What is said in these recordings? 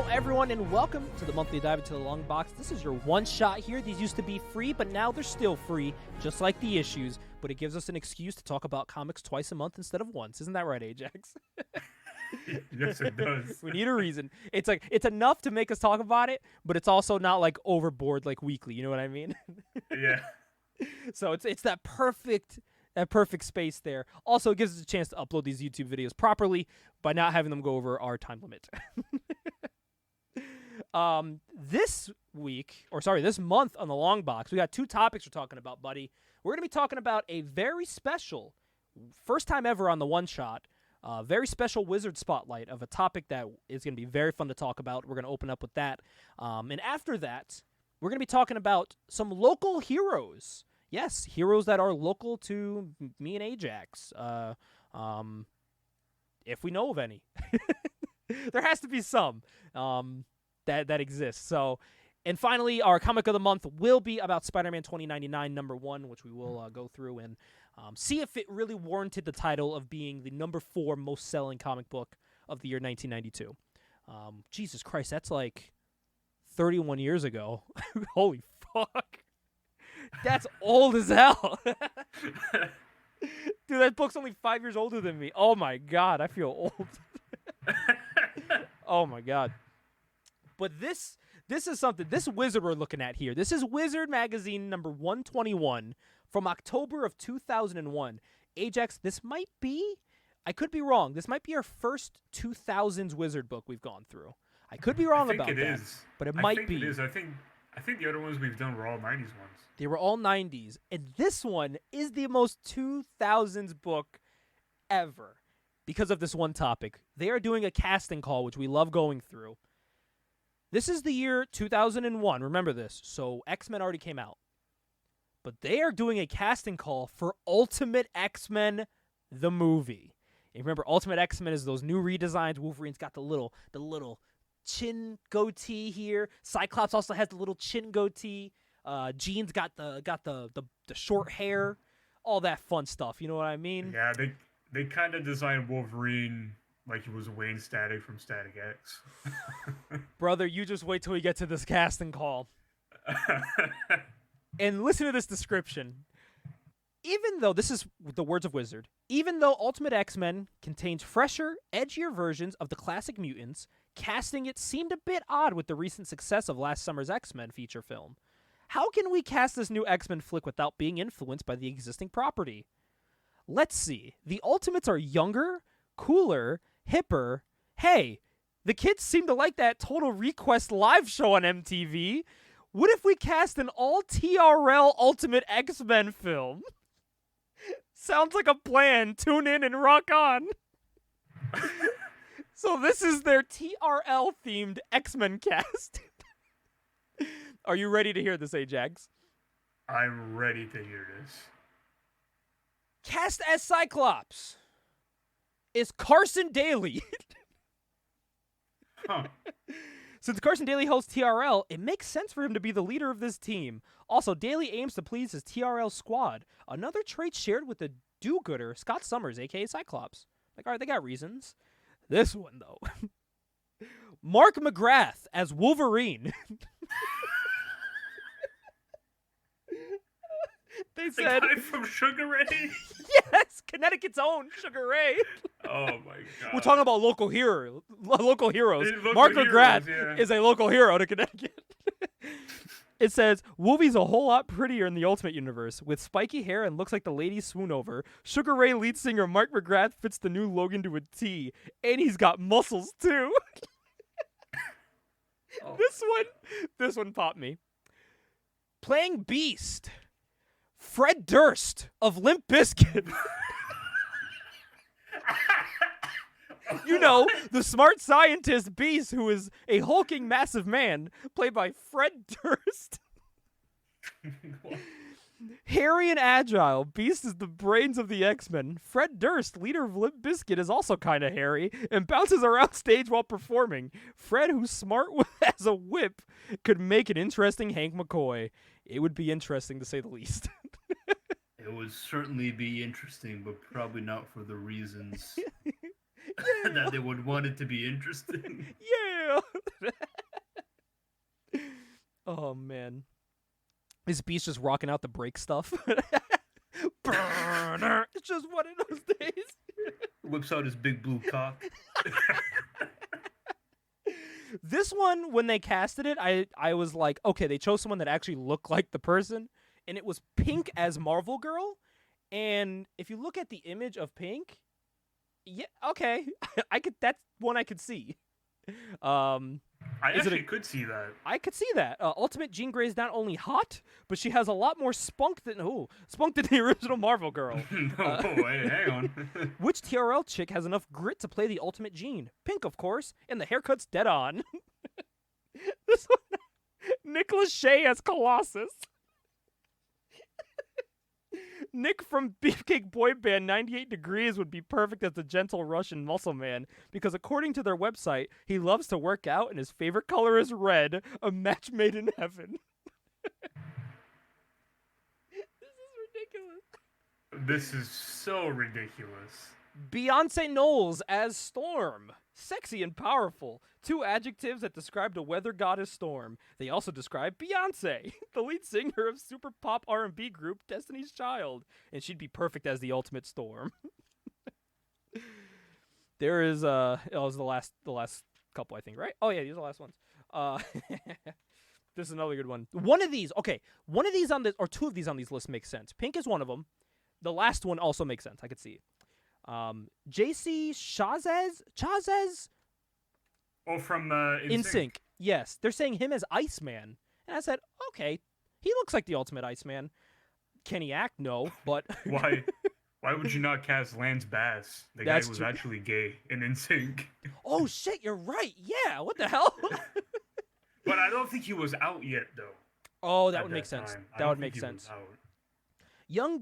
everyone, and welcome to the monthly Dive Into the Longbox. This is your one shot here. These used to be free, but now they're still free, just like the issues. But it gives us an excuse to talk about comics twice a month instead of once. Isn't that right, Ajax? Yes, it does. We need a reason. It's like it's enough to make us talk about it, but it's also not like overboard like weekly. You know what I mean? Yeah. So it's that perfect space there. Also, it gives us a chance to upload these YouTube videos properly by not having them go over our time limit. This month on the Long Box, we got two topics we're talking about, buddy. We're going to be talking about a very special, first time ever on the One Shot, very special Wizard Spotlight of a topic that is going to be very fun to talk about. We're going to open up with that. And after that, we're going to be talking about some local heroes. Yes, heroes that are local to me and Ajax. If we know of any. There has to be some that exists. So, and finally, our comic of the month will be about Spider-Man 2099 #1, which we will go through and see if it really warranted the title of being the #4 most selling comic book of the year 1992. Jesus Christ, that's like 31 years ago. Holy fuck. That's old as hell. Dude, that book's only 5 years older than me. Oh my god, I feel old. Oh my god. But this is something, this Wizard we're looking at here. This is Wizard Magazine number 121 from October of 2001. Ajax, this might be, I could be wrong, this might be our first 2000s Wizard book we've gone through. I could be wrong about that, but it might be. It is. I think the other ones we've done were all 90s ones. They were all 90s, and this one is the most 2000s book ever because of this one topic. They are doing a casting call, which we love going through. This is the year 2001. Remember this. So X-Men already came out. But they are doing a casting call for Ultimate X-Men, the movie. And remember, Ultimate X-Men is those new redesigns. Wolverine's got the little chin goatee here. Cyclops also has the little chin goatee. Jean's got the short hair. All that fun stuff. You know what I mean? Yeah, they kind of designed Wolverine like he was Wayne Static from Static X. Brother, you just wait till we get to this casting call. And listen to this description. Even though, this is the words of Wizard, even though Ultimate X-Men contains fresher, edgier versions of the classic mutants, casting it seemed a bit odd with the recent success of last summer's X-Men feature film. How can we cast this new X-Men flick without being influenced by the existing property? Let's see. The Ultimates are younger, cooler, hipper. Hey, the kids seem to like that Total Request live show on MTV. What if we cast an all-TRL Ultimate X-Men film? Sounds like a plan. Tune in and rock on. So this is their TRL-themed X-Men cast. Are you ready to hear this, Ajax? I'm ready to hear this. Cast as Cyclops is Carson Daly. Huh. Since Carson Daly hosts TRL, it makes sense for him to be the leader of this team. Also, Daly aims to please his TRL squad, another trait shared with the do-gooder Scott Summers, a.k.a. Cyclops. Like, all right, they got reasons. This one, though. Mark McGrath as Wolverine. They said, the guy from Sugar Ray? Yes, Connecticut's own Sugar Ray. Oh my god. We're talking about local heroes. Local Mark McGrath heroes, is a local hero to Connecticut. It says, Wolvie's a whole lot prettier in the Ultimate Universe. With spiky hair and looks like the lady swoon over, Sugar Ray lead singer Mark McGrath fits the new Logan to a T. And he's got muscles, too. Oh. This one popped me. Playing Beast, Fred Durst of Limp Bizkit. You know, the smart scientist Beast, who is a hulking massive man, played by Fred Durst. Hairy and agile, Beast is the brains of the X-Men. Fred Durst, leader of Limp Bizkit, is also kind of hairy and bounces around stage while performing. Fred, who's smart as a whip, could make an interesting Hank McCoy. It would be interesting, to say the least. It would certainly be interesting, but probably not for the reasons that they would want it to be interesting. Yeah. Oh man, is Beast just rocking out the break stuff? It's just one of those days. Whips out his big blue cock. This one, when they casted it, I was like, okay, they chose someone that actually looked like the person, and it was Pink as Marvel Girl. And if you look at the image of Pink, yeah, okay, that's one I could see. I actually could see that. I could see that. Ultimate Jean Grey is not only hot, but she has a lot more spunk than the original Marvel Girl. No, wait, hang on. Which TRL chick has enough grit to play the Ultimate Jean? Pink, of course, and the haircut's dead on. This one, Nick Lachey as Colossus. Nick from Beefcake Boy Band 98 Degrees would be perfect as the gentle Russian muscle man, because according to their website, he loves to work out and his favorite color is red, a match made in heaven. This is ridiculous. This is so ridiculous. Beyonce Knowles as Storm. Sexy and powerful. Two adjectives that describe the weather goddess Storm. They also describe Beyonce, the lead singer of super pop R&B group Destiny's Child. And she'd be perfect as the ultimate Storm. There is, it was the last couple, I think, right? Oh yeah, these are the last ones. This is another good one. One of these on this, or two of these on these lists makes sense. Pink is one of them. The last one also makes sense. I could see it. JC Chazes? Oh, from NSYNC. Yes. They're saying him as Iceman. And I said, okay, he looks like the ultimate Iceman. Can he act? No, but... Why would you not cast Lance Bass? The guy was actually gay in NSYNC. Oh, shit, you're right. Yeah, what the hell? But I don't think he was out yet, though. Oh, that would make sense. That would make sense. Young,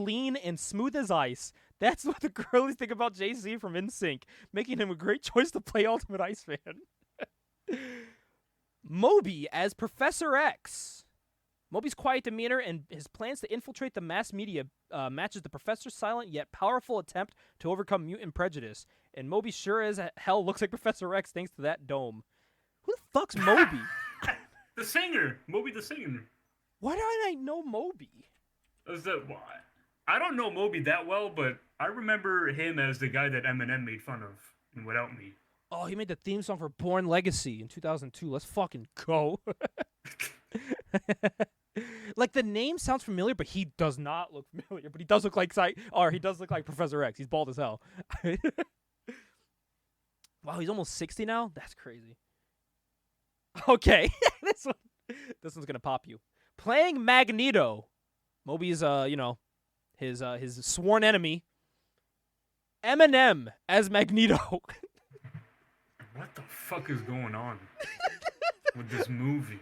lean, and smooth as ice. That's what the girlies think about JC from NSYNC, making him a great choice to play Ultimate Iceman. Moby as Professor X. Moby's quiet demeanor and his plans to infiltrate the mass media matches the Professor's silent yet powerful attempt to overcome mutant prejudice. And Moby sure as hell looks like Professor X thanks to that dome. Who the fuck's Moby? The singer. Moby the singer. Why don't I know Moby? I don't know Moby that well, but I remember him as the guy that Eminem made fun of in Without Me. Oh, he made the theme song for Born Legacy in 2002. Let's fucking go. Like, the name sounds familiar, but he does not look familiar. But he does look like he does look like Professor X. He's bald as hell. Wow, he's almost 60 now? That's crazy. Okay, this one's gonna pop you. Playing Magneto. Moby's, his sworn enemy. Eminem as Magneto. What the fuck is going on with this movie?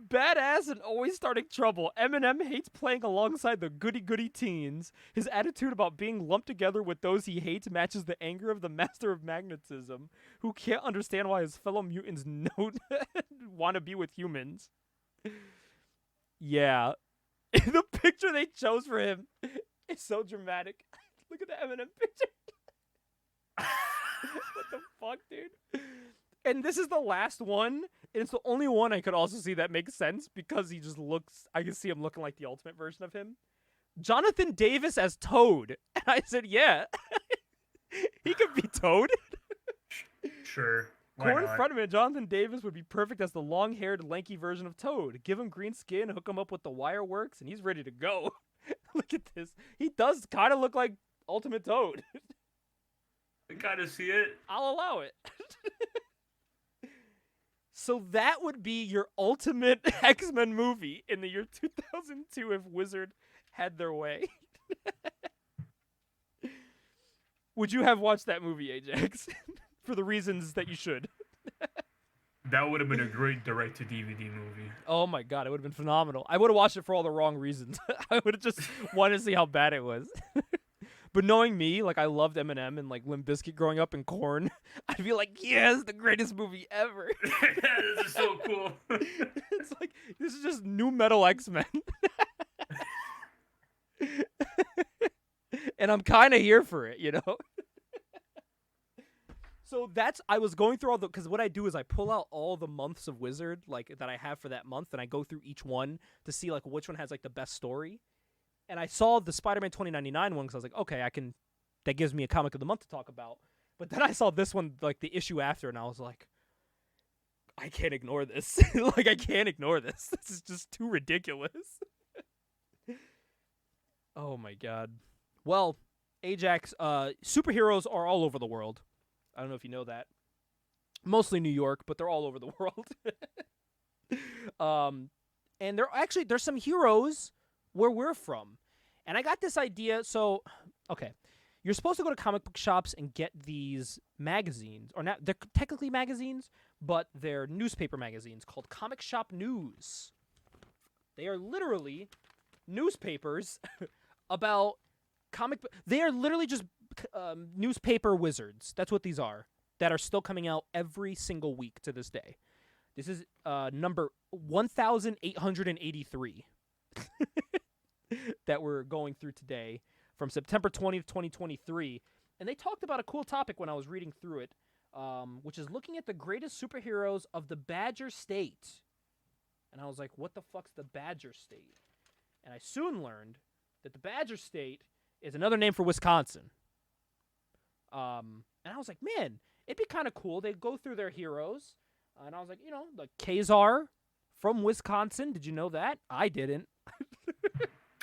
Badass and always starting trouble, Eminem hates playing alongside the goody-goody teens. His attitude about being lumped together with those he hates matches the anger of the master of magnetism, who can't understand why his fellow mutants want to be with humans. Yeah. The picture they chose for him is so dramatic. Look at the Eminem picture. What the fuck, dude? And this is the last one, and it's the only one I could also see that makes sense because he just looks, I can see him looking like the ultimate version of him. Jonathan Davis as Toad. And I said, yeah. He could be Toad. Sure. Corn frontman Jonathan Davis would be perfect as the long-haired, lanky version of Toad. Give him green skin, hook him up with the wire works, and he's ready to go. Look at this. He does kind of look like Ultimate Toad. I gotta see it. I'll allow it. So that would be your ultimate X-Men movie in the year 2002 if Wizard had their way. Would you have watched that movie, Ajax? For the reasons that you should. That would have been a great direct-to-DVD movie. Oh my god, it would have been phenomenal. I would have watched it for all the wrong reasons. I would have just wanted to see how bad it was. But knowing me, like, I loved Eminem and, like, Limp Bizkit growing up and Korn, I'd be like, yeah, this is the greatest movie ever. This is so cool. It's like, this is just new metal X-Men. And I'm kind of here for it, you know? So I was going through because what I do is I pull out all the months of Wizard like that I have for that month, and I go through each one to see like which one has like the best story. And I saw the Spider-Man 2099 one because I was like, okay, that gives me a comic of the month to talk about. But then I saw this one, like the issue after, and I was like, I can't ignore this. Like, I can't ignore this. This is just too ridiculous. Oh my god. Well, Ajax, superheroes are all over the world. I don't know if you know that. Mostly New York, but they're all over the world. And there's some heroes where we're from. And I got this idea. So, okay. You're supposed to go to comic book shops and get these magazines, or not, they're technically magazines, but they're newspaper magazines called Comic Shop News. They are literally newspapers about they are literally just newspaper wizards. That's what these are, that are still coming out every single week to this day. This is number 1,883 that we're going through today, from September 20th, 2023. And they talked about a cool topic when I was reading through it, which is looking at the greatest superheroes of the Badger State. And I was like, what the fuck's the Badger State? And I soon learned that the Badger State is another name for Wisconsin. And I was like, man, it'd be kind of cool. They'd go through their heroes. And I was like, like Kazar from Wisconsin. Did you know that? I didn't.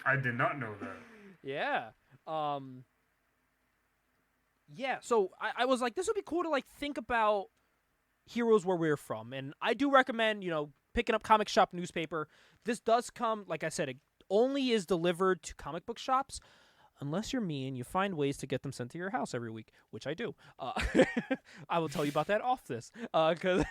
I did not know that. Yeah. Yeah, so I was like, this would be cool to like think about heroes where we're from. And I do recommend, picking up Comic Shop Newspaper. This does come, like I said, it only is delivered to comic book shops, unless you're me and you find ways to get them sent to your house every week, which I do. I will tell you about that off this, because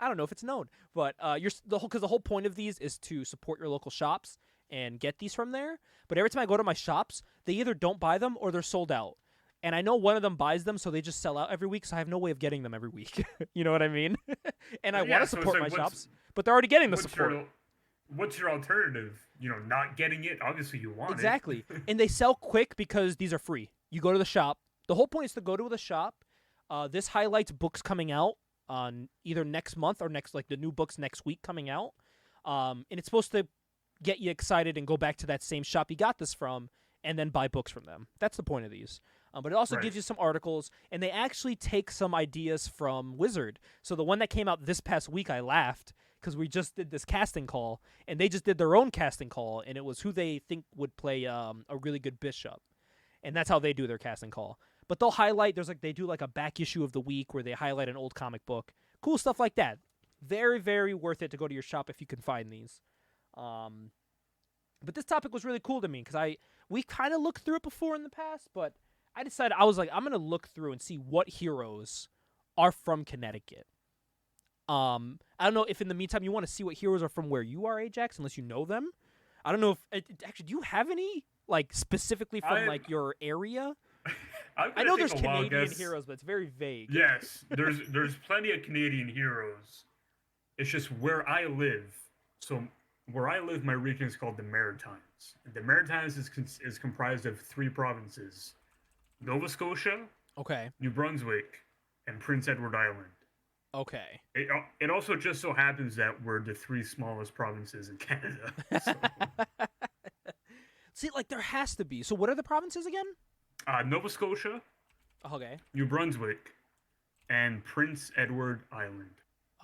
I don't know if it's known, but the whole point of these is to support your local shops and get these from there. But every time I go to my shops, they either don't buy them or they're sold out. And I know one of them buys them, so they just sell out every week, so I have no way of getting them every week. You know what I mean? And I want to support my shops, but they're already getting the support. What's your alternative? Not getting it? Obviously, you want Exactly. And they sell quick because these are free. You go to the shop. The whole point is to go to the shop. This highlights books coming out on either next month or the new books next week coming out. And it's supposed to get you excited and go back to that same shop you got this from and then buy books from them. That's the point of these. But it also gives you some articles, and they actually take some ideas from Wizard. So the one that came out this past week, I laughed because we just did this casting call, and they just did their own casting call, and it was who they think would play a really good bishop. And that's how they do their casting call. But they'll highlight, they do like a back issue of the week where they highlight an old comic book. Cool stuff like that. Very, very worth it to go to your shop if you can find these. But this topic was really cool to me because we kind of looked through it before in the past, but I decided, I was like, I'm going to look through and see what heroes are from Connecticut. I don't know if in the meantime you want to see what heroes are from where you are, Ajax, unless you know them. I don't know if actually, do you have any specifically from your area? I know there's Canadian heroes, but it's very vague. Yes, there's plenty of Canadian heroes. It's just where I live. So where I live, my region is called the Maritimes. And the Maritimes is comprised of 3 provinces: Nova Scotia, New Brunswick, and Prince Edward Island. Okay. It also just so happens that we're the 3 smallest provinces in Canada. So. See, there has to be. So what are the provinces again? Nova Scotia, New Brunswick, and Prince Edward Island.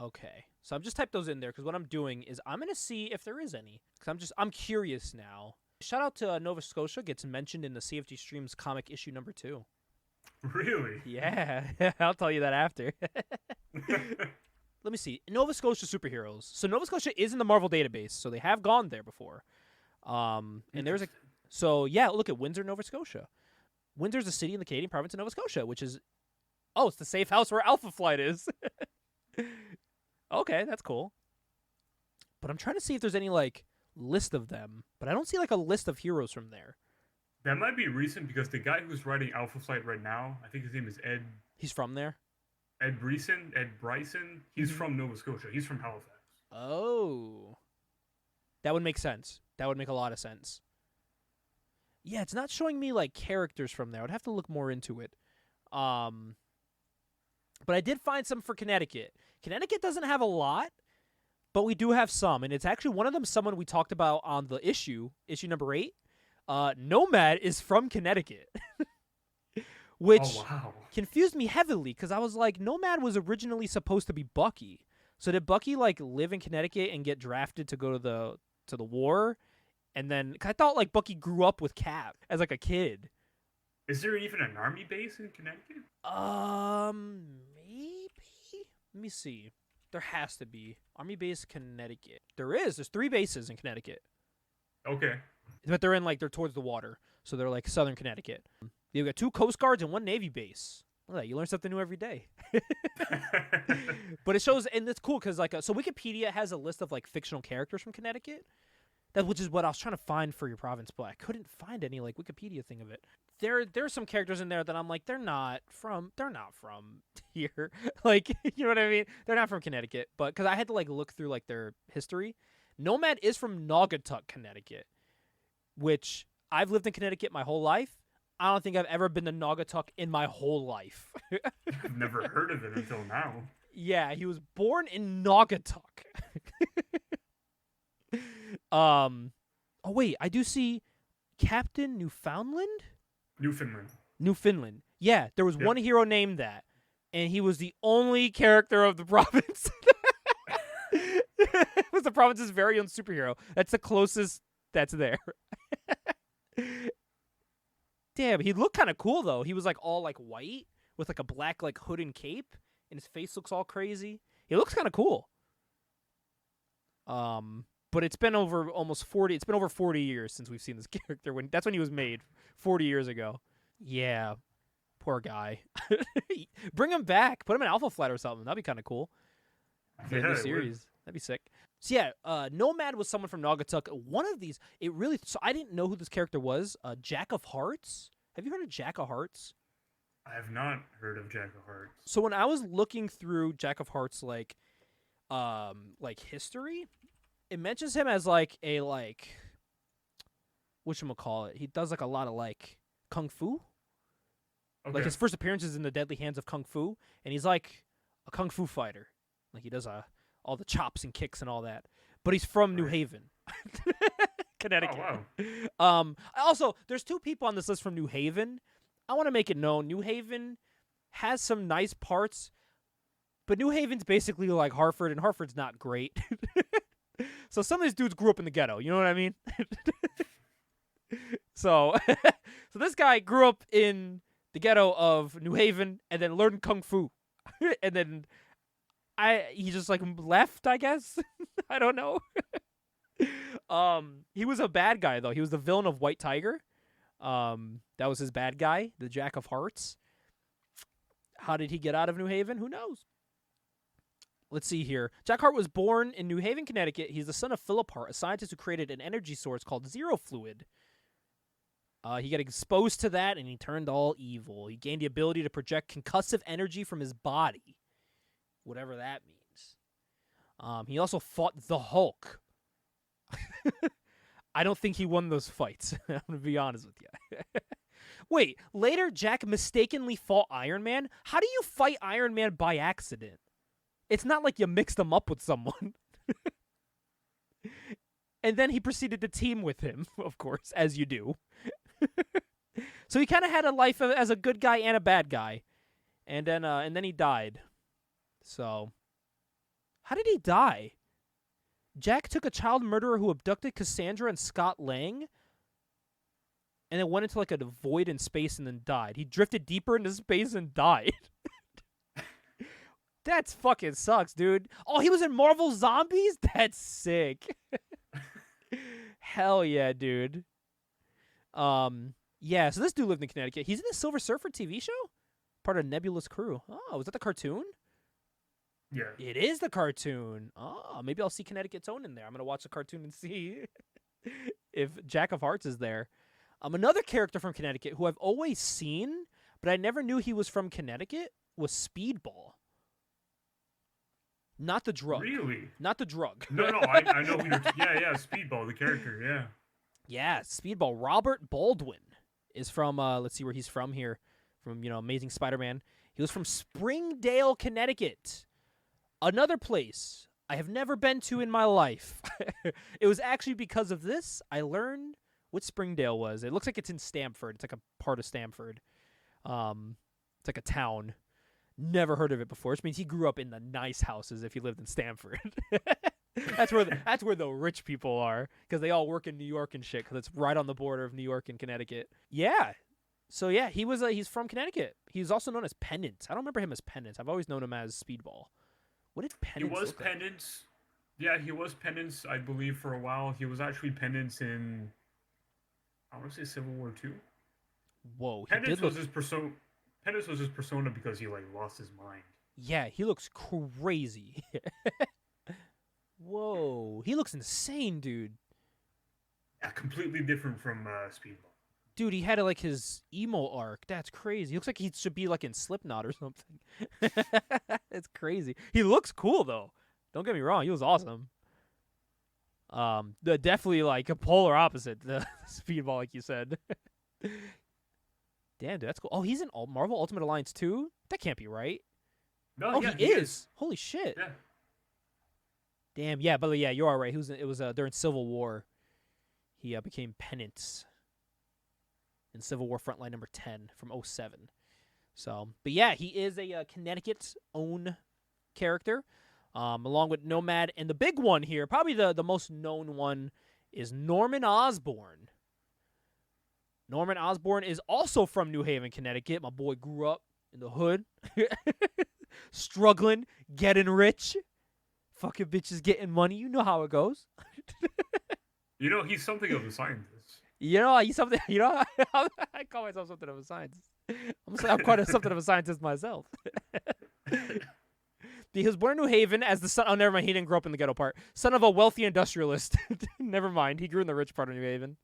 Okay. So I've just typed those in there because what I'm doing is I'm going to see if there is any. Because I'm curious now. Shout out to Nova Scotia. Gets mentioned in the CFG Streams comic issue number 2. Really? Yeah. I'll tell you that after. Let me see. Nova Scotia superheroes. So Nova Scotia is in the Marvel database. So they have gone there before. And there's a... So yeah, look at Windsor, Nova Scotia. Windsor's a city in the Canadian province of Nova Scotia, which is... Oh, it's the safe house where Alpha Flight is. Okay, that's cool. But I'm trying to see if there's any, list of them. But I don't see, a list of heroes from there. That might be recent because the guy who's writing Alpha Flight right now, I think his name is Ed... He's from there? Ed Bryson? He's from Nova Scotia. He's from Halifax. Oh. That would make sense. That would make a lot of sense. Yeah, it's not showing me, characters from there. I'd have to look more into it. But I did find some for Connecticut. Connecticut doesn't have a lot, but we do have some, and it's actually one of them. Someone we talked about on the issue number 8. Nomad is from Connecticut, which Oh wow. confused me heavily because I was like, Nomad was originally supposed to be Bucky. So did Bucky like live in Connecticut and get drafted to go to the war? And then 'cause I thought like Bucky grew up with Cap as like a kid. Is there even an army base in Connecticut? Maybe. Let me see. There has to be Army Base Connecticut. There is. There's 3 bases in Connecticut, Okay. but they're in like they're towards the water, so they're like southern Connecticut. You've got 2 Coast Guards and 1 Navy base. Look at that. You learn something new every day. But it shows, and it's cool because so Wikipedia has a list of like fictional characters from Connecticut. Which is what I was trying to find for your province, but I couldn't find any like Wikipedia thing of it. There's some characters in there that I'm like, they're not from here. Like, you know what I mean? They're not from Connecticut, but because I had to like look through like their history. Nomad is from Naugatuck, Connecticut, which I've lived in Connecticut my whole life. I don't think I've ever been to Naugatuck in my whole life. I've never heard of it until now. Yeah, he was born in Naugatuck. Oh wait, I do see Captain Newfoundland? Newfoundland. Yeah, there was one hero named that, and he was the only character of the province. It was the province's very own superhero. That's the closest that's there. Damn, he looked kind of cool though. He was like all like white with like a black like hood and cape, and his face looks all crazy. He looks kind of cool. But it's been over almost 40. It's been over 40 years since we've seen this character. That's when he was made, 40 years ago. Yeah, poor guy. Bring him back. Put him in Alpha Flight or something. That'd be kind of cool. For a new series. That'd be sick. So yeah, Nomad was someone from Naugatuck. One of these, so I didn't know who this character was. Jack of Hearts. Have you heard of Jack of Hearts? I have not heard of Jack of Hearts. So when I was looking through Jack of Hearts, like history, it mentions him as like a whatchamacallit. He does like a lot of like kung fu. Okay. Like his first appearance is in the Deadly Hands of Kung Fu, and he's like a kung fu fighter. Like he does all the chops and kicks and all that. But he's from New Haven, Connecticut. Oh, wow. Also, there's 2 people on this list from New Haven. I want to make it known, New Haven has some nice parts, but New Haven's basically like Hartford, and Hartford's not great. So some of these dudes grew up in the ghetto. You know what I mean? So this guy grew up in the ghetto of New Haven and then learned kung fu, and then he just like left, I guess. I don't know. He was a bad guy though. He was the villain of White Tiger. That was his bad guy, the Jack of Hearts. How did he get out of New Haven? Who knows? Let's see here. Jack Hart was born in New Haven, Connecticut. He's the son of Philip Hart, a scientist who created an energy source called Zero Fluid. He got exposed to that, and he turned all evil. He gained the ability to project concussive energy from his body, whatever that means. He also fought the Hulk. I don't think he won those fights. I'm going to be honest with you. Wait, later Jack mistakenly fought Iron Man? How do you fight Iron Man by accident? It's not like you mixed them up with someone. And then he proceeded to team with him, of course, as you do. So he kind of had a life as a good guy and a bad guy. And then he died. So, how did he die? Jack took a child murderer who abducted Cassandra and Scott Lang, and then went into like a void in space and then died. He drifted deeper into space and died. That's fucking sucks, dude. Oh, he was in Marvel Zombies? That's sick. Hell yeah, dude. Yeah, so this dude lived in Connecticut. He's in the Silver Surfer TV show? Part of Nebula's crew. Oh, was that the cartoon? Yeah. It is the cartoon. Oh, maybe I'll see Connecticut's own in there. I'm going to watch the cartoon and see if Jack of Hearts is there. Another character from Connecticut who I've always seen, but I never knew he was from Connecticut, was Speedball. Not the drug. Really? Not the drug. No, I know who you're... Yeah, Speedball, the character, yeah. Yeah, Speedball. Robert Baldwin is from, let's see where he's from here, from, Amazing Spider-Man. He was from Springdale, Connecticut. Another place I have never been to in my life. It was actually because of this I learned what Springdale was. It looks like it's in Stamford. It's like a part of Stamford. It's like a town. Never heard of it before, which means he grew up in the nice houses if he lived in Stamford. That's where the rich people are, because they all work in New York and shit, because it's right on the border of New York and Connecticut. Yeah. So yeah, he's from Connecticut. He's also known as Penance. I don't remember him as Penance. I've always known him as Speedball. What did Penance He was look like? Penance. Yeah, he was Penance, I believe, for a while. He was actually Penance in, I want to say, Civil War II. Whoa, he Penance did look... was his persona. Penance was his persona because he lost his mind. Yeah, he looks crazy. Whoa, he looks insane, dude. Yeah, completely different from Speedball. Dude, he had his emo arc. That's crazy. He looks like he should be in Slipknot or something. It's crazy. He looks cool though. Don't get me wrong. He was awesome. Definitely a polar opposite the Speedball, like you said. Damn, dude, that's cool. Oh, he's in Marvel Ultimate Alliance 2? That can't be right. No, Oh, yeah, he is. Holy shit. Yeah. Damn, yeah, but yeah, you are right. It was during Civil War. He became Penance in Civil War Frontline number 10 from 07. So, but yeah, he is a Connecticut's own character, along with Nomad. And the big one here, probably the most known one, is Norman Osborn. Norman Osborn is also from New Haven, Connecticut. My boy grew up in the hood, struggling, getting rich, fucking bitches getting money. You know how it goes. He's something of a scientist. He's something. I call myself something of a scientist. I'm quite something of a scientist myself. He was born in New Haven as the son. Oh, never mind. He didn't grow up in the ghetto part. Son of a wealthy industrialist. Never mind. He grew in the rich part of New Haven.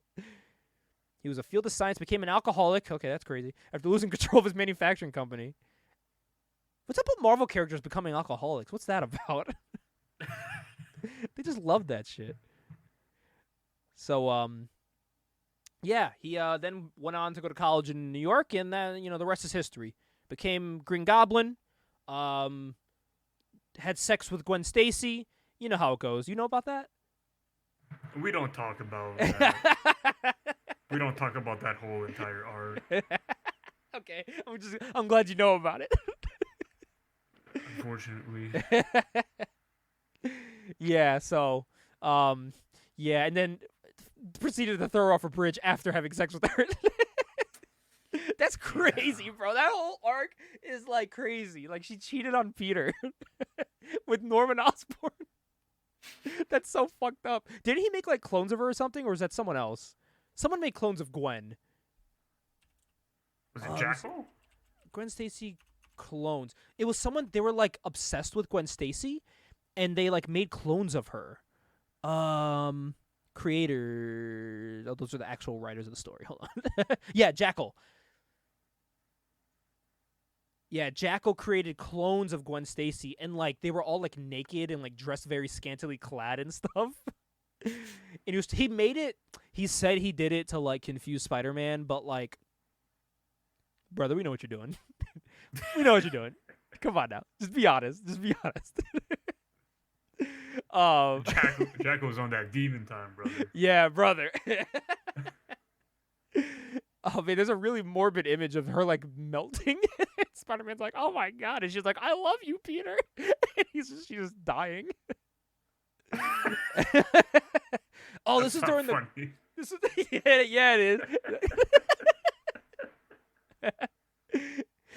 He was a field of science, became an alcoholic. Okay, that's crazy. After losing control of his manufacturing company. What's up with Marvel characters becoming alcoholics? What's that about? They just love that shit. So, yeah, he then went on to go to college in New York, and then, the rest is history. Became Green Goblin, had sex with Gwen Stacy. You know how it goes. You know about that? We don't talk about that. We don't talk about that whole entire arc. Okay, I'm glad you know about it. Unfortunately. Yeah, so, yeah, and then proceeded to throw her off a bridge after having sex with her. That's crazy, bro. That whole arc is crazy. She cheated on Peter with Norman Osborn. That's so fucked up. Didn't he make clones of her or something, or is that someone else? Someone made clones of Gwen. Was it Jackal? Gwen Stacy clones. It was someone, they were obsessed with Gwen Stacy, and they made clones of her. Creator. Oh, those are the actual writers of the story. Hold on. Yeah, Jackal. Yeah, Jackal created clones of Gwen Stacy, and they were all naked and dressed very scantily clad and stuff. And he made it. He said he did it to confuse Spider-Man, but brother, we know what you're doing. We know what you're doing. Come on now, just be honest. Just be honest. Jackal was on that demon time, brother. Yeah, brother. Oh man, there's a really morbid image of her melting. Spider-Man's like, "Oh my god," and she's like, "I love you, Peter." And she's just dying. Oh, That's this is not during funny. This is yeah, it is.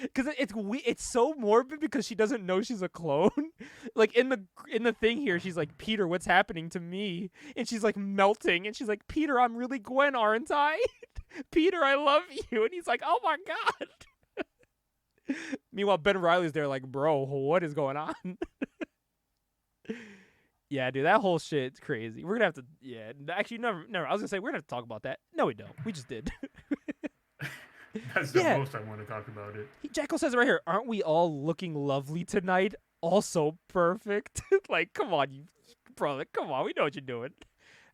Because it's so morbid because she doesn't know she's a clone. In the thing here, she's like, "Peter, what's happening to me?" And she's melting, and she's like, "Peter, I'm really Gwen, aren't I? Peter, I love you." And he's like, "Oh my god." Meanwhile, Ben Reilly's there "Bro, what is going on?" Yeah, dude, that whole shit's crazy. We're gonna have to, yeah. Actually, never. I was gonna say we're gonna have to talk about that. No, we don't. We just did. That's the most I want to talk about it. Jackal says it right here. Aren't we all looking lovely tonight? Also perfect. Come on, you brother. Come on, we know what you're doing.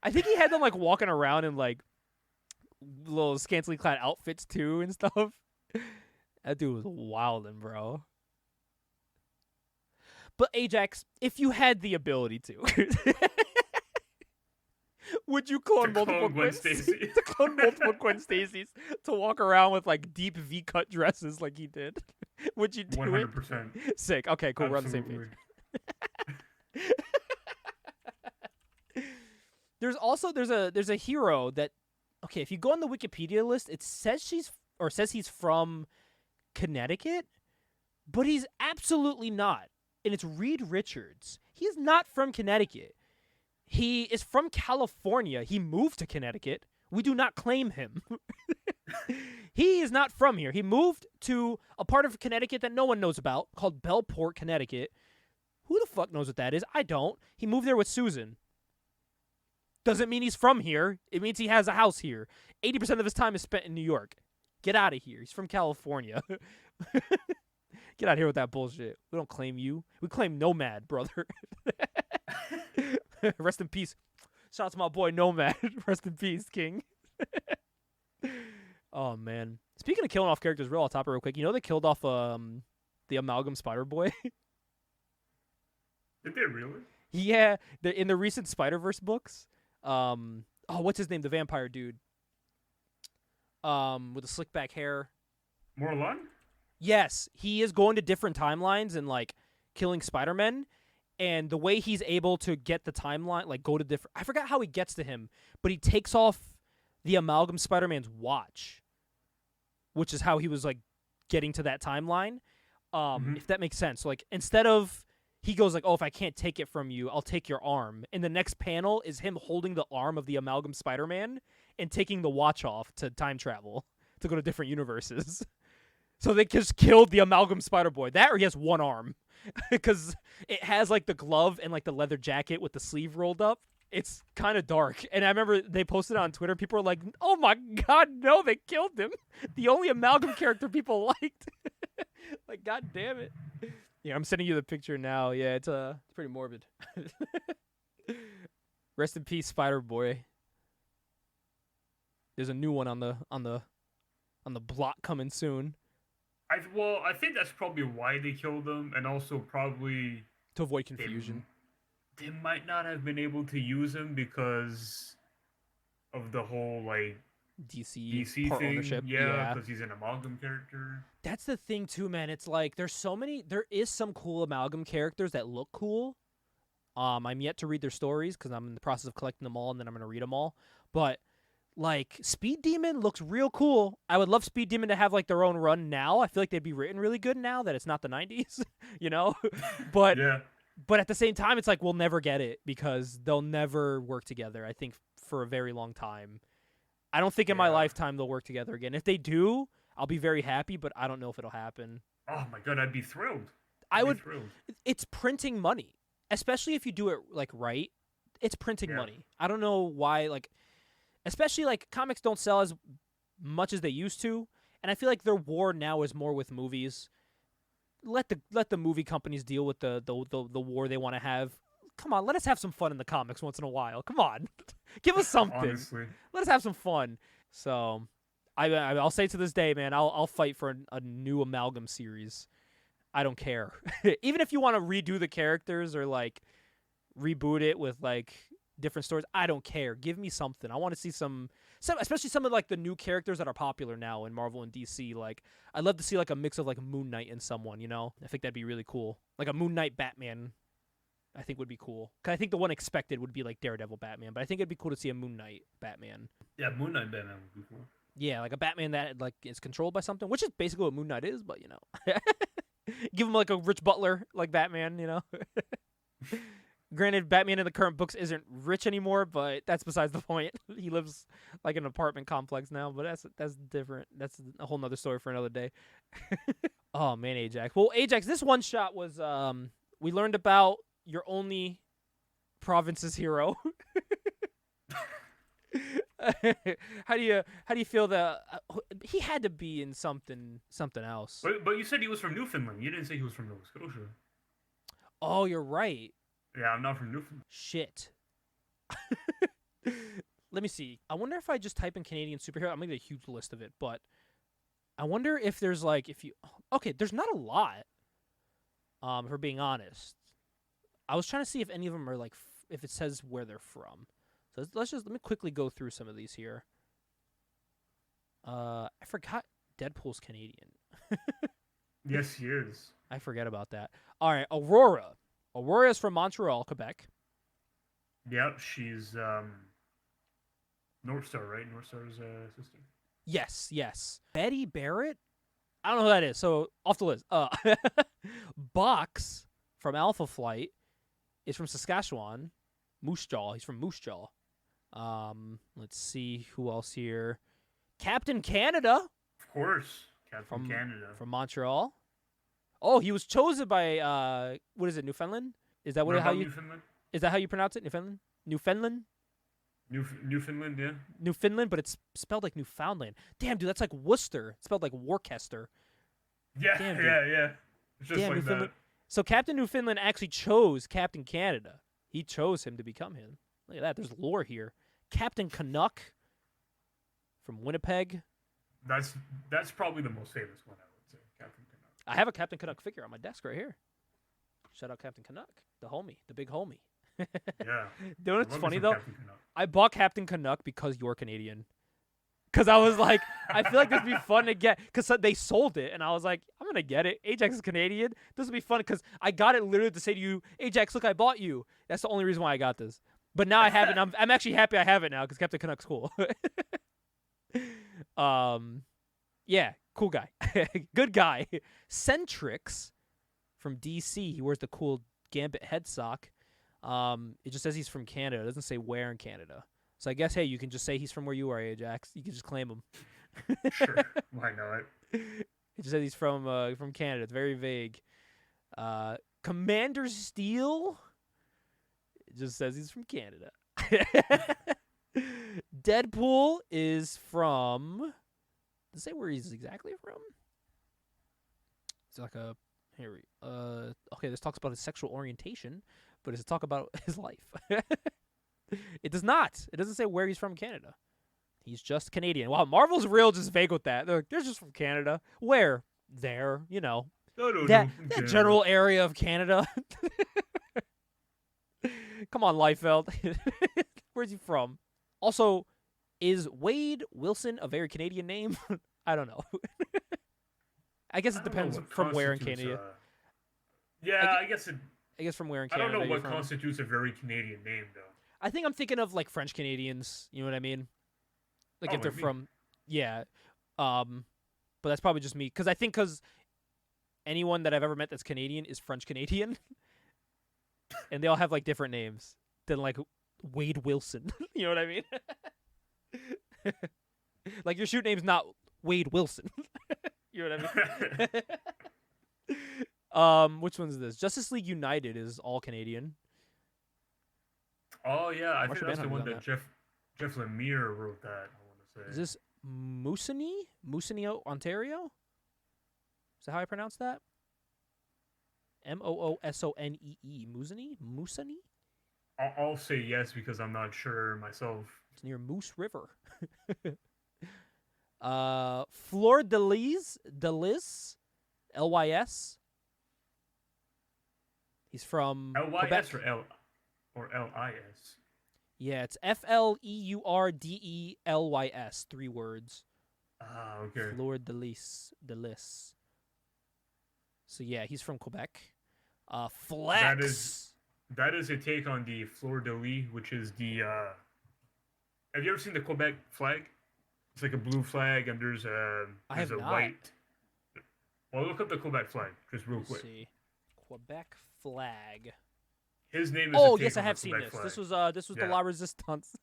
I think he had them walking around in little scantily clad outfits too and stuff. That dude was wildin', bro. But Ajax, if you had the ability to, would you clone multiple Gwen Gwen Stacy. to clone multiple Gwen Stacy's to walk around with like deep V-cut dresses like he did? Would you do 100%. it? Sick. Okay, cool. We're on the same page. There's a hero that, okay, if you go on the Wikipedia list, it says he's from Connecticut, but he's absolutely not. And it's Reed Richards. He is not from Connecticut. He is from California. He moved to Connecticut. We do not claim him. He is not from here. He moved to a part of Connecticut that no one knows about called Bellport, Connecticut. Who the fuck knows what that is? I don't. He moved there with Susan. Doesn't mean he's from here. It means he has a house here. 80% of his time is spent in New York. Get out of here. He's from California. Get out of here with that bullshit. We don't claim you. We claim Nomad, brother. Rest in peace. Shout out to my boy Nomad. Rest in peace, King. Oh, man. Speaking of killing off characters, real top real quick. You know they killed off the Amalgam Spider-Boy? Did they really? Yeah. In the recent Spider-Verse books. What's his name? The vampire dude. With the slick back hair. Morlun? Yes, he is going to different timelines and like killing Spider-Men, and the way he's able to get the timeline, like go to different. I forgot how he gets to him, but he takes off the Amalgam Spider-Man's watch, which is how he was like getting to that timeline. If that makes sense. So, like instead of he goes like, "Oh, if I can't take it from you, I'll take your arm." And the next panel is him holding the arm of the Amalgam Spider-Man and taking the watch off to time travel to go to different universes. So they just killed the Amalgam Spider-Boy. That or he has one arm. Because it has like the glove and like the leather jacket with the sleeve rolled up. It's kind of dark. And I remember they posted it on Twitter. People were like, oh my God, no, they killed him. The only Amalgam character people liked. Like, God damn it. Yeah, I'm sending you the picture now. Yeah, it's pretty morbid. Rest in peace, Spider-Boy. There's a new one on the block coming soon. I think that's probably why they killed him, and also probably to avoid confusion. They might not have been able to use him because of the whole like DC part thing. ownership. Yeah, because he's an Amalgam character. That's the thing too, man. It's like there is some cool Amalgam characters that look cool. I'm yet to read their stories because I'm in the process of collecting them all, and then I'm gonna read them all. But like Speed Demon looks real cool. I would love Speed Demon to have like their own run now. I feel like they'd be written really good now that it's not the 90s, you know? But yeah. But at the same time, it's like we'll never get it because they'll never work together, I think, for a very long time. I don't think in my lifetime they'll work together again. If they do, I'll be very happy, but I don't know if it'll happen. Oh my God, I'd be thrilled. Thrilled. It's printing money, especially if you do it like right. It's printing money. I don't know why, like, especially like comics don't sell as much as they used to, and I feel like their war now is more with movies. Let the movie companies deal with the war they want to have. Come on, let us have some fun in the comics once in a while. Come on, give us something. Honestly. Let us have some fun. So, I'll say to this day, man, I'll fight for a new Amalgam series. I don't care, even if you want to redo the characters or like reboot it with like different stories. I don't care. Give me something. I want to see some, especially some of like the new characters that are popular now in Marvel and DC. Like, I'd love to see like a mix of like Moon Knight and someone. You know, I think that'd be really cool. Like a Moon Knight Batman, I think would be cool. Cause I think the one expected would be like Daredevil Batman, but I think it'd be cool to see a Moon Knight Batman. Yeah, Moon Knight Batman would be cool. Yeah, like a Batman that like is controlled by something, which is basically what Moon Knight is. But you know, give him like a rich butler like Batman. You know. Granted, Batman in the current books isn't rich anymore, but that's besides the point. He lives like in an apartment complex now, but that's different. That's a whole nother story for another day. Oh man, Ajax. Well, Ajax, this one shot was we learned about your only province's hero. How do you feel that he had to be in something else? But you said he was from Newfoundland. You didn't say he was from Nova Scotia. Oh, you're right. Yeah, I'm not from Newfoundland. Shit. Let me see. I wonder if I just type in Canadian superhero. I'm going to get a huge list of it, but I wonder if there's like, okay, there's not a lot, if we're being honest. I was trying to see if any of them are like if it says where they're from. So let me quickly go through some of these here. I forgot Deadpool's Canadian. Yes, he is. I forget about that. All right, Aurora. Aurora is from Montreal, Quebec. Yep, she's North Star, right? North Star's sister. Yes, yes. Betty Barrett? I don't know who that is, so off the list. Box from Alpha Flight is from Saskatchewan. Moose Jaw. He's from Moose Jaw. Let's see who else here. Captain Canada. Of course, Captain Canada. From Montreal. Oh, he was chosen by what is it, Newfoundland? Is that Newfoundland? Is that how you pronounce it? Newfoundland? Newfoundland, yeah. Newfoundland, but it's spelled like Newfoundland. Damn, dude, that's like Worcester. It's spelled like Worcester. Yeah, Damn, yeah. It's just like that. So Captain Newfoundland actually chose Captain Canada. He chose him to become him. Look at that. There's lore here. Captain Canuck from Winnipeg. That's probably the most famous one, I would say. Captain Canuck. I have a Captain Canuck figure on my desk right here. Shout out Captain Canuck, the homie, the big homie. Yeah. You know what's funny, though? Captain Canuck. I bought Captain Canuck because you're Canadian. Because I was like, I feel like this would be fun to get. Because they sold it, and I was like, I'm going to get it. Ajax is Canadian. This would be fun because I got it literally to say to you, Ajax, look, I bought you. That's the only reason why I got this. But now I have it. I'm actually happy I have it now because Captain Canuck's cool. Yeah, cool guy. Good guy. Centrix from DC. He wears the cool Gambit head sock. It just says he's from Canada. It doesn't say where in Canada. So I guess, hey, you can just say he's from where you are, Ajax. You can just claim him. Sure. Why not? It just says he's from Canada. It's very vague. Commander Steel. It just says he's from Canada. Deadpool is from. Does it say where he's exactly from? It's like a okay, this talks about his sexual orientation, but does it talk about his life? It does not. It doesn't say where he's from Canada. He's just Canadian. Wow, Marvel's real just vague with that. They're just from Canada. Where? There, that general area of Canada. Come on, Liefeld. Where's he from? Also, is Wade Wilson a very Canadian name? I don't know. I guess it depends from where in Canada. I guess from where in I Canada. don't know what constitutes a very Canadian name, though. I think I'm thinking of like French Canadians. You know what I mean? Like if they're from, yeah. But that's probably just me because anyone that I've ever met that's Canadian is French Canadian, and they all have like different names than like Wade Wilson. You know what I mean? Like your shoot name's not Wade Wilson. You know what I mean? Which one's this? Justice League United is all Canadian. Oh yeah, I think that's the one that Jeff Lemire wrote that. I want to say. Is this Moosonee, Ontario? Is that how I pronounce that? Moosonee, Moosonee. I'll say yes because I'm not sure myself. It's near Moose River. Fleur de Lis, LYS. He's from LYS Quebec. or LIS. Yeah, it's FLEURDELYS. 3 words. Ah, okay. Fleur de Lis. So yeah, he's from Quebec. Flex. That is a take on the Fleur de Lis, which is the. Have you ever seen the Quebec flag? It's like a blue flag, and there's a white. Well, look up the Quebec flag just real quick. See. Quebec flag. His name is. Oh yes, I have seen this. Flag. This was the La Resistance.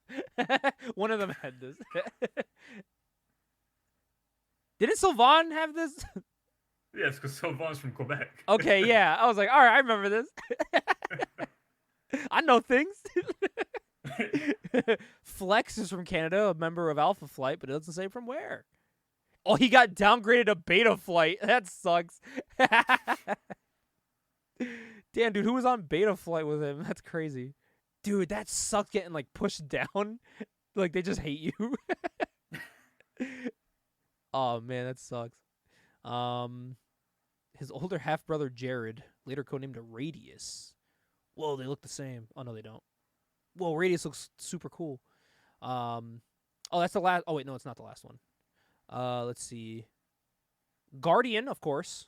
One of them had this. Didn't Sylvain have this? Yes, because Sylvain's from Quebec. Okay, yeah. I was like, all right, I remember this. I know things. Flex is from Canada, a member of Alpha Flight, but it doesn't say from where. Oh, he got downgraded to Beta Flight. That sucks. Damn, dude, who was on Beta Flight with him? That's crazy. Dude, that sucks getting, like, pushed down. Like, they just hate you. Oh, man, that sucks. His older half-brother, Jared, later codenamed Radius. Whoa, they look the same. Oh, no, they don't. Whoa, Radius looks super cool. Oh, that's the last. Oh, wait, no, it's not the last one. Let's see. Guardian, of course.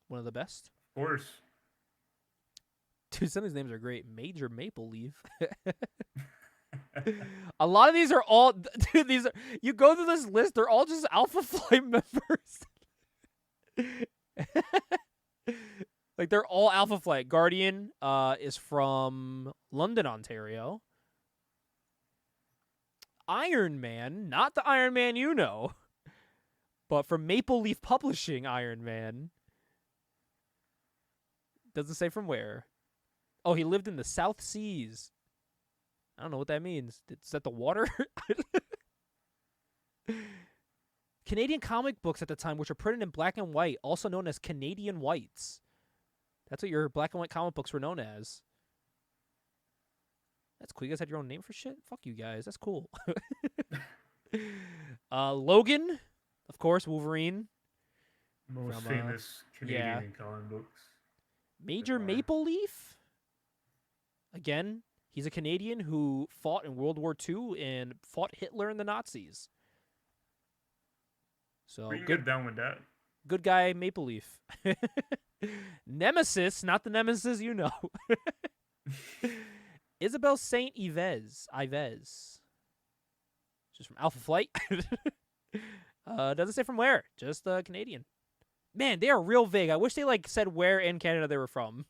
One of the best. Of course. Dude, some of these names are great. Major Maple Leaf. A lot of these are all. Dude, these are. You go through this list, they're all just Alpha Flight members. Like, they're all Alpha Flight. Guardian is from London, Ontario. Iron Man, not the Iron Man you know, but from Maple Leaf Publishing Iron Man. Doesn't say from where. Oh, he lived in the South Seas. I don't know what that means. Is that the water? Canadian comic books at the time, which were printed in black and white, also known as Canadian Whites. That's what your black and white comic books were known as. That's cool. You guys had your own name for shit? Fuck you guys. That's cool. Logan, of course, Wolverine. Most From, famous Canadian comic books. Major Maple Leaf? Again, he's a Canadian who fought in World War II and fought Hitler and the Nazis. So We can good, get down with that. good guy, Maple Leaf. Nemesis, not the Nemesis you know. Isabel Saint Yves. She's from Alpha Flight. Doesn't say from where. Just Canadian. Man, they are real vague. I wish they said where in Canada they were from.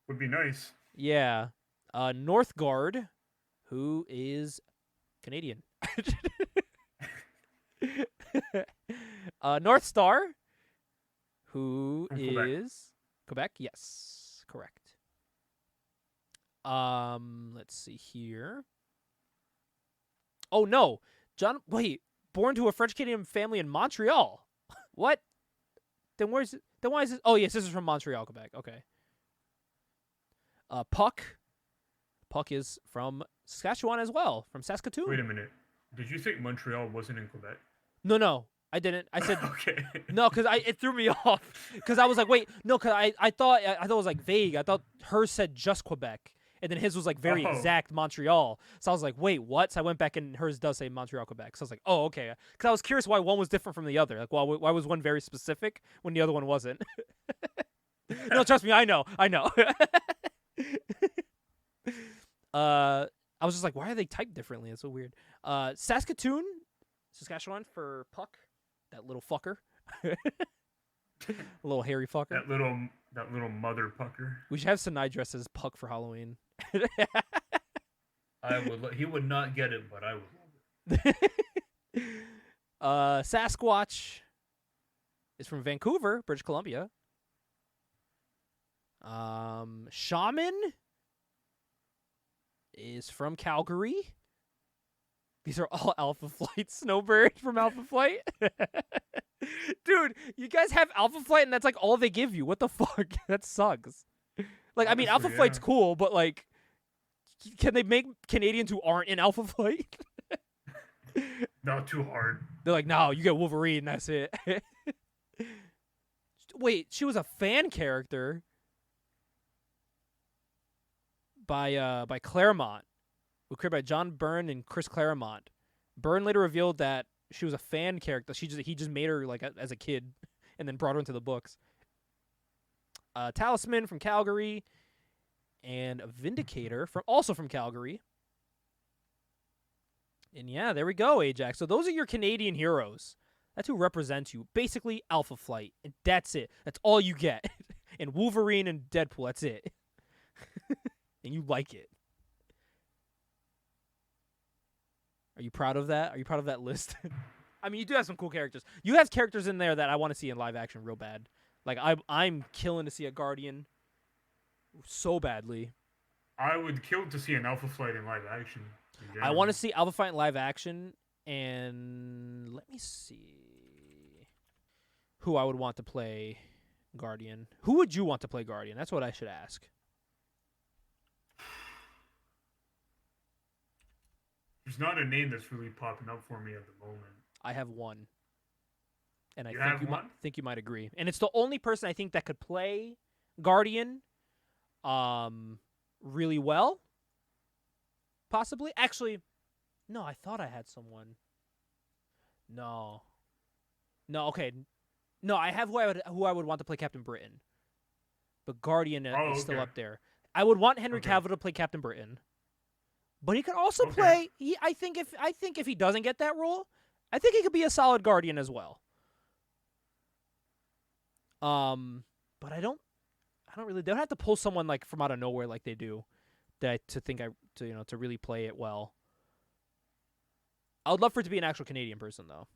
Would be nice. Yeah. Northgard, who is Canadian. North Star, who From Quebec. is Quebec. Yes, correct. Let's see here. Oh no, wait, born to a French Canadian family in Montreal. What? Then where's it? Then why is this? Oh yes, this is from Montreal, Quebec. Okay. Puck. Puck is from Saskatchewan as well, from Saskatoon. Wait a minute. Did you think Montreal wasn't in Quebec? No, I didn't. I said Okay. no, because it threw me off. Because I was like, wait, no, because I thought it was vague. I thought hers said just Quebec, and then his was very exact Montreal. So I was like, wait, what? So I went back and hers does say Montreal, Quebec. So I was like, oh, okay. Because I was curious why one was different from the other. Like, why was one very specific when the other one wasn't? No, trust me, I know. I was just like, why are they typed differently? It's so weird. Saskatoon, Saskatchewan for Puck, that little fucker, little hairy fucker. That little mother pucker. We should have Sinai dress as Puck for Halloween. He would not get it, but I would love it. Sasquatch is from Vancouver, British Columbia. Shaman is from Calgary. These are all Alpha Flight. Snowbird from Alpha Flight. Dude, you guys have Alpha Flight and that's all they give you. What the fuck? That sucks. I mean, Alpha Honestly, Flight's yeah. cool, but can they make Canadians who aren't in Alpha Flight? Not too hard. They're like, no, you get Wolverine, that's it. Wait, she was a fan character by Claremont, created by John Byrne and Chris Claremont. Byrne later revealed that she was a fan character. He just made her as a kid, and then brought her into the books. Talisman from Calgary, and Vindicator also from Calgary. And yeah, there we go, Ajax. So those are your Canadian heroes. That's who represents you. Basically, Alpha Flight. And that's it. That's all you get. And Wolverine and Deadpool, that's it. And you like it. Are you proud of that? Are you proud of that list? I mean, you do have some cool characters. You have characters in there that I want to see in live action real bad. I'm killing to see a Guardian so badly. I would kill to see an Alpha Flight in live action. I want to see Alpha Flight in live action, and let me see who I would want to play Guardian. Who would you want to play Guardian? That's what I should ask. There's not a name that's really popping up for me at the moment. I have one, and You have one? think you might agree. And it's the only person I think that could play Guardian, really well. Possibly. Actually, no, I thought I had someone. No. No, okay. No, I have who I would want to play Captain Britain. But Guardian is still okay. up there. I would want Henry Okay. Cavill to play Captain Britain. But he could also Okay. play I think if he doesn't get that role, I think he could be a solid Guardian as well. But I don't really. They don't have to pull someone like from out of nowhere like they do, to really play it well. I would love for it to be an actual Canadian person though.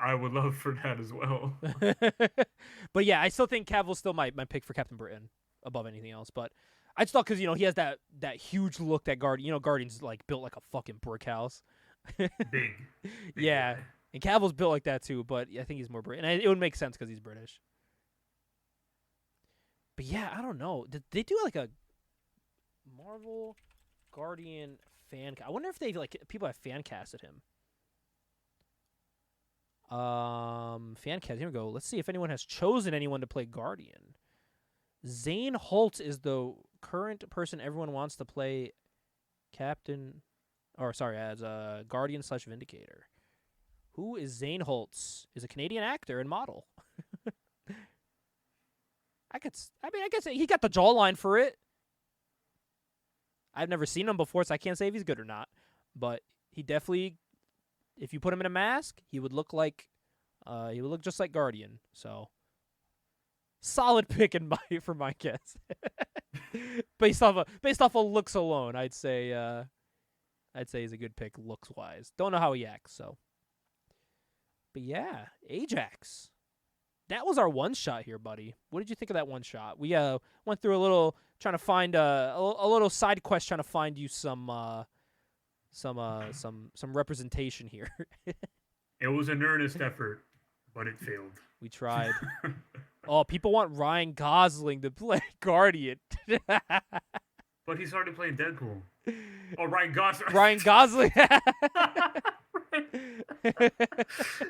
I would love for that as well. But yeah, I still think Cavill's still my pick for Captain Britain above anything else. But I just thought because he has that huge look that Guardian. Guardian's like built like a fucking brick house. Big. Yeah. guy. And Cavill's built like that too, but I think he's more British. And it would make sense because he's British. But yeah, I don't know. Did they do like a Marvel Guardian fan? I wonder if they people have fan casted him. Fan cast. Here we go. Let's see if anyone has chosen anyone to play Guardian. Zane Holt is the current person everyone wants to play Captain, as a Guardian / Vindicator. Who is Zane Holtz? Is a Canadian actor and model. I guess he got the jawline for it. I've never seen him before, so I can't say if he's good or not. But he definitely, if you put him in a mask, he would look just like Guardian. So, solid pick for my guess. based off of looks alone, I'd say he's a good pick looks wise. Don't know how he acts, so. But yeah, Ajax. That was our one shot here, buddy. What did you think of that one shot? We went through a little trying to find a little side quest trying to find you some representation here. It was an earnest effort, but it failed. We tried. Oh, people want Ryan Gosling to play Guardian. But he's already playing Deadpool. Oh, Ryan Gosling. Ryan Gosling.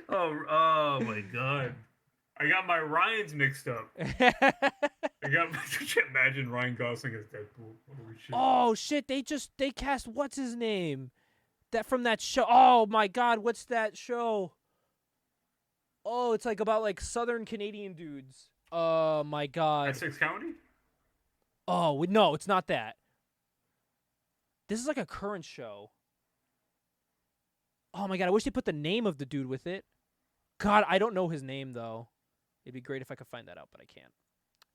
Oh my god. I got my Ryans mixed up. Imagine Ryan Gosling as Deadpool. Holy shit. Oh shit! They cast what's his name? That from that show. Oh my god! What's that show? Oh, it's like about like Southern Canadian dudes. Oh my god! Essex County? Oh no, it's not that. This is like a current show. Oh my god! I wish they put the name of the dude with it. God, I don't know his name though. It'd be great if I could find that out, but I can't.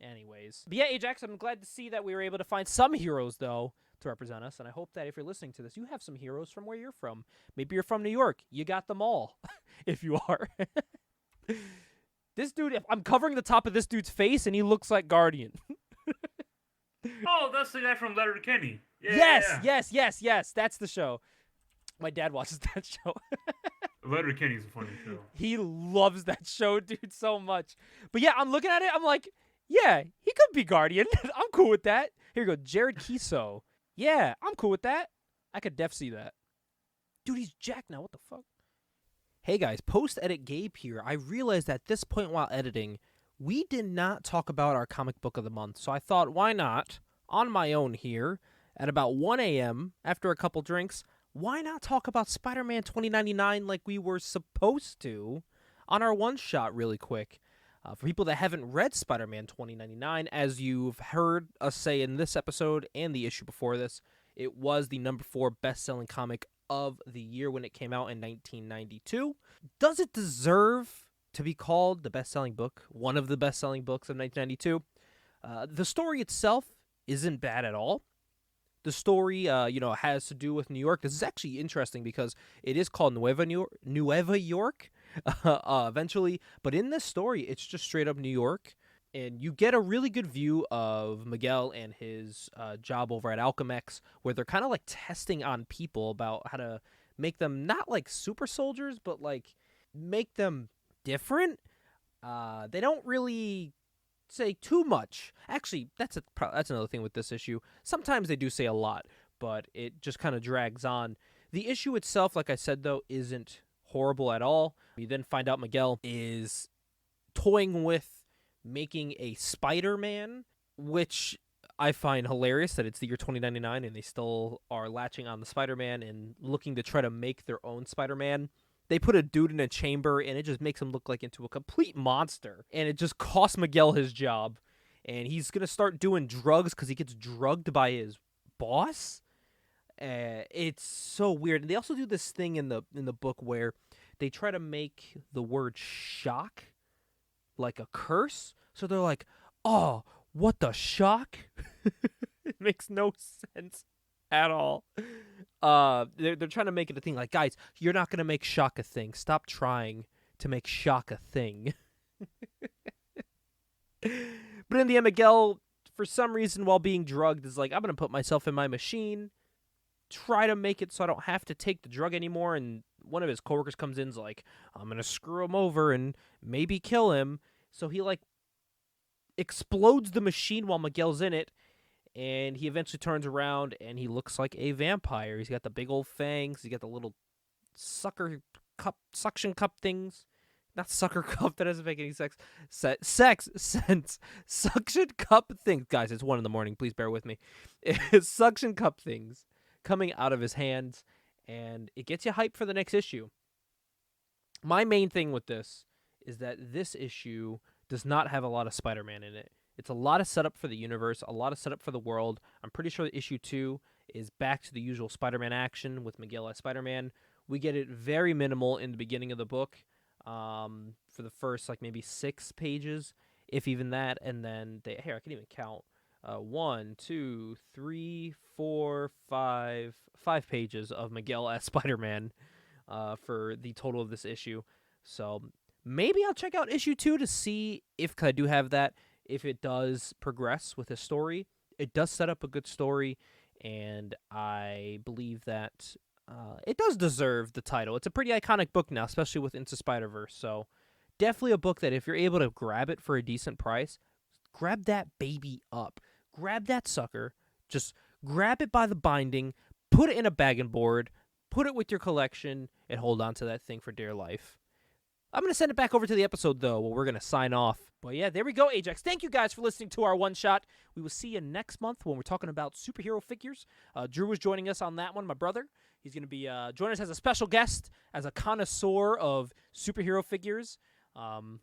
Anyways. But yeah, Ajax, I'm glad to see that we were able to find some heroes, though, to represent us. And I hope that if you're listening to this, you have some heroes from where you're from. Maybe you're from New York. You got them all, if you are. This dude, I'm covering the top of this dude's face, and he looks like Guardian. Oh, that's the guy from Letterkenny. Yeah, Yes. That's the show. My dad watches that show. Letterkenny's a funny show. He loves that show, dude, so much. But yeah, I'm looking at it. I'm like, yeah, he could be Guardian. I'm cool with that. Here we go. Jared Kiso. Yeah, I'm cool with that. I could def see that. Dude, he's Jack now. What the fuck? Hey, guys. Post-edit Gabe here. I realized at this point while editing, we did not talk about our comic book of the month. So I thought, why not, on my own here, at about 1 a.m., after a couple drinks, why not talk about Spider-Man 2099 like we were supposed to on our one-shot really quick? For people that haven't read Spider-Man 2099, as you've heard us say in this episode and the issue before this, it was the number 4 best-selling comic of the year when it came out in 1992. Does it deserve to be called the best-selling book, one of the best-selling books of 1992? The story itself isn't bad at all. The story, has to do with New York. This is actually interesting because it is called Nueva York, eventually. But in this story, it's just straight up New York. And you get a really good view of Miguel and his job over at Alchemex, where they're kind of like testing on people about how to make them not like super soldiers, but like make them different. They don't really say too much. Actually, that's another thing with this issue. Sometimes they do say a lot, but it just kind of drags on. The issue itself, like I said, though, isn't horrible at all. We then find out Miguel is toying with making a Spider-Man which I find hilarious that it's the year 2099 and they still are latching on the Spider-Man and looking to try to make their own Spider-Man. They put a dude in a chamber, and it just makes him look like into a complete monster. And it just costs Miguel his job. And he's going to start doing drugs because he gets drugged by his boss. It's so weird. And they also do this thing in the book where they try to make the word shock like a curse. So they're like, oh, what the shock? It makes no sense at all. They're trying to make it a thing. Like, guys, you're not going to make shock a thing. Stop trying to make shock a thing. But in the end, Miguel, for some reason, while being drugged, is like, I'm going to put myself in my machine, try to make it so I don't have to take the drug anymore. And one of his coworkers comes in and is like, I'm going to screw him over and maybe kill him. So he, like, explodes the machine while Miguel's in it. And he eventually turns around and he looks like a vampire. He's got the big old fangs. He's got the little suction cup things. Not sucker cup. That doesn't make any sense. Suction cup things. Guys, it's 1 a.m. Please bear with me. It's suction cup things coming out of his hands. And it gets you hyped for the next issue. My main thing with this is that this issue does not have a lot of Spider-Man in it. It's a lot of setup for the universe, a lot of setup for the world. I'm pretty sure that issue 2 is back to the usual Spider-Man action with Miguel as Spider-Man. We get it very minimal in the beginning of the book for the first, like, maybe 6 pages, if even that. And then, here, I can even count. 1, 2, 3, 4, 5 pages of Miguel as Spider-Man for the total of this issue. So maybe I'll check out issue 2 to see if I do have that. If it does progress with his story, it does set up a good story, and I believe that it does deserve the title. It's a pretty iconic book now, especially with Into Spider-Verse, so definitely a book that if you're able to grab it for a decent price, grab that baby up. Grab that sucker, just grab it by the binding, put it in a bag and board, put it with your collection, and hold on to that thing for dear life. I'm going to send it back over to the episode, though, where we're going to sign off. But yeah, there we go, Ajax. Thank you guys for listening to our one-shot. We will see you next month when we're talking about superhero figures. Drew is joining us on that one, my brother. He's going to be joining us as a special guest, as a connoisseur of superhero figures.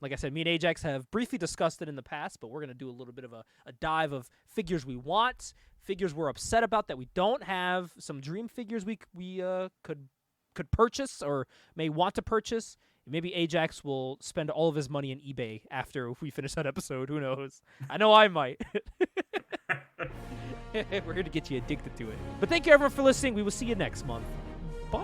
Like I said, me and Ajax have briefly discussed it in the past, but we're going to do a little bit of a dive of figures we want, figures we're upset about that we don't have, some dream figures we could purchase or may want to purchase. Maybe Ajax will spend all of his money in eBay after we finish that episode. Who knows? I know I might. We're here to get you addicted to it. But thank you, everyone, for listening. We will see you next month. Bye.